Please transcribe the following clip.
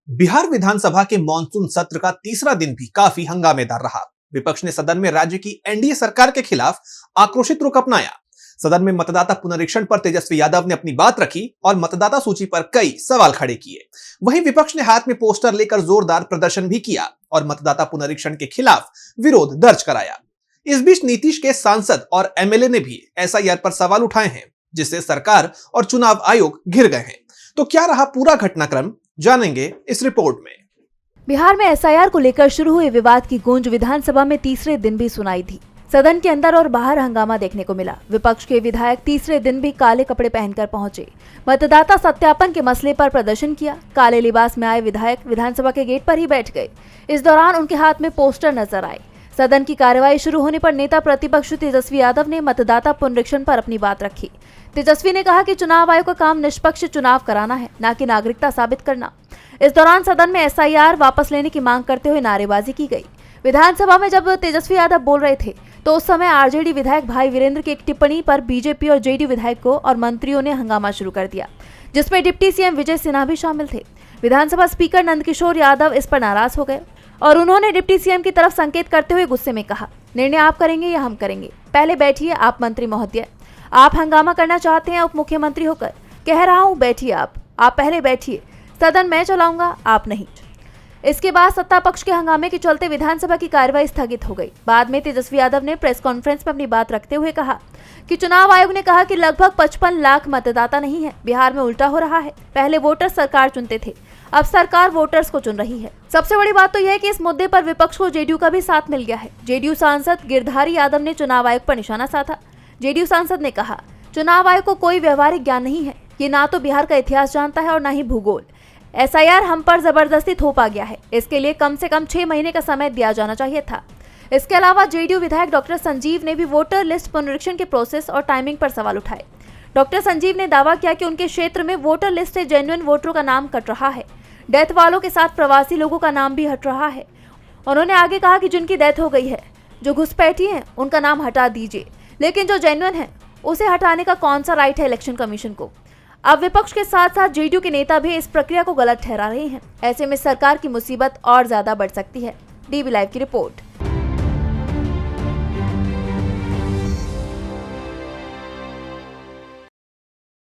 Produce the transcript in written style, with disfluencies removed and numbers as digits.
बिहार विधानसभा के मॉनसून सत्र का तीसरा दिन भी काफी हंगामेदार रहा। विपक्ष ने सदन में राज्य की एनडीए सरकार के खिलाफ आक्रोशित रुख अपनाया। सदन में मतदाता पुनरीक्षण पर तेजस्वी यादव ने अपनी बात रखी और मतदाता सूची पर कई सवाल खड़े किए। वहीं विपक्ष ने हाथ में पोस्टर लेकर जोरदार प्रदर्शन भी किया और मतदाता पुनरीक्षण के खिलाफ विरोध दर्ज कराया। इस बीच नीतीश के सांसद और एमएलए ने भी एसआईआर पर सवाल उठाए हैं, जिससे सरकार और चुनाव आयोग घिर गए हैं। तो क्या रहा पूरा घटनाक्रम, जानेंगे इस रिपोर्ट में। बिहार में एसआईआर को लेकर शुरू हुए विवाद की गूंज विधानसभा में तीसरे दिन भी सुनाई दी। सदन के अंदर और बाहर हंगामा देखने को मिला। विपक्ष के विधायक तीसरे दिन भी काले कपड़े पहनकर पहुंचे, मतदाता सत्यापन के मसले पर प्रदर्शन किया। काले लिबास में आए विधायक विधानसभा के गेट पर ही बैठ गए। इस दौरान उनके हाथ में पोस्टर नजर आए। सदन की कार्यवाही शुरू होने पर नेता प्रतिपक्ष तेजस्वी यादव ने मतदाता पुनरीक्षण पर अपनी बात रखी। तेजस्वी ने कहा कि चुनाव आयोग का काम निष्पक्ष चुनाव कराना है, न कि नागरिकता साबित करना। इस दौरान सदन में एसआईआर वापस लेने की मांग करते हुए नारेबाजी की गई। विधानसभा में जब तेजस्वी यादव बोल रहे थे तो उस समय आरजेडी विधायक भाई वीरेंद्र की एक टिप्पणी पर बीजेपी और जेडीयू विधायकों और मंत्रियों ने हंगामा शुरू कर दिया, जिसमें डिप्टी सीएम विजय सिन्हा भी शामिल थे। विधानसभा स्पीकर नंदकिशोर यादव इस पर नाराज हो गए और उन्होंने डिप्टी सीएम की तरफ संकेत करते हुए गुस्से में कहा, निर्णय आप करेंगे या हम करेंगे? पहले बैठिए आप मंत्री महोदय। आप हंगामा करना चाहते हैं उप मुख्यमंत्री होकर? कह रहा हूँ बैठिए आप पहले बैठिए। सदन मैं चलाऊंगा, आप नहीं। इसके बाद सत्ता पक्ष के हंगामे के चलते विधानसभा की कार्यवाही स्थगित हो गई। बाद में तेजस्वी यादव ने प्रेस कॉन्फ्रेंस में अपनी बात रखते हुए कहा कि चुनाव आयोग ने कहा कि लगभग 55 लाख मतदाता नहीं है। बिहार में उल्टा हो रहा है। पहले वोटर सरकार चुनते थे, अब सरकार वोटर्स को चुन रही है। सबसे बड़ी बात तो यह है कि इस मुद्दे पर विपक्ष को जेडीयू का भी साथ मिल गया है। जेडीयू सांसद गिरधारी यादव ने चुनाव आयोग पर निशाना साधा। जेडीयू सांसद ने कहा, चुनाव आयोग को कोई व्यवहारिक ज्ञान नहीं है। ये ना तो बिहार का इतिहास जानता है और ना ही भूगोल। एसआईआर हम पर जबरदस्ती थोपा गया है। इसके लिए कम से कम 6 महीने का समय दिया जाना चाहिए था। इसके अलावा जेडीयू विधायक डॉक्टर संजीव ने भी वोटर लिस्ट पुनरीक्षण के प्रोसेस और टाइमिंग पर सवाल उठाए। डॉक्टर संजीव ने दावा किया कि उनके क्षेत्र में वोटर लिस्ट से जेन्युइन वोटरों का नाम कट रहा है। डेथ वालों के साथ प्रवासी लोगों का नाम भी हट रहा है। उन्होंने आगे कहा कि जिनकी डेथ हो गई है, जो घुसपैठी हैं, उनका नाम हटा दीजिए, लेकिन जो जेन्युइन है उसे हटाने का कौन सा राइट है इलेक्शन कमीशन को? अब विपक्ष के साथ साथ जेडीयू के नेता भी इस प्रक्रिया को गलत ठहरा रहे हैं। ऐसे में सरकार की मुसीबत और ज्यादा बढ़ सकती है। डीबी लाइव की रिपोर्ट।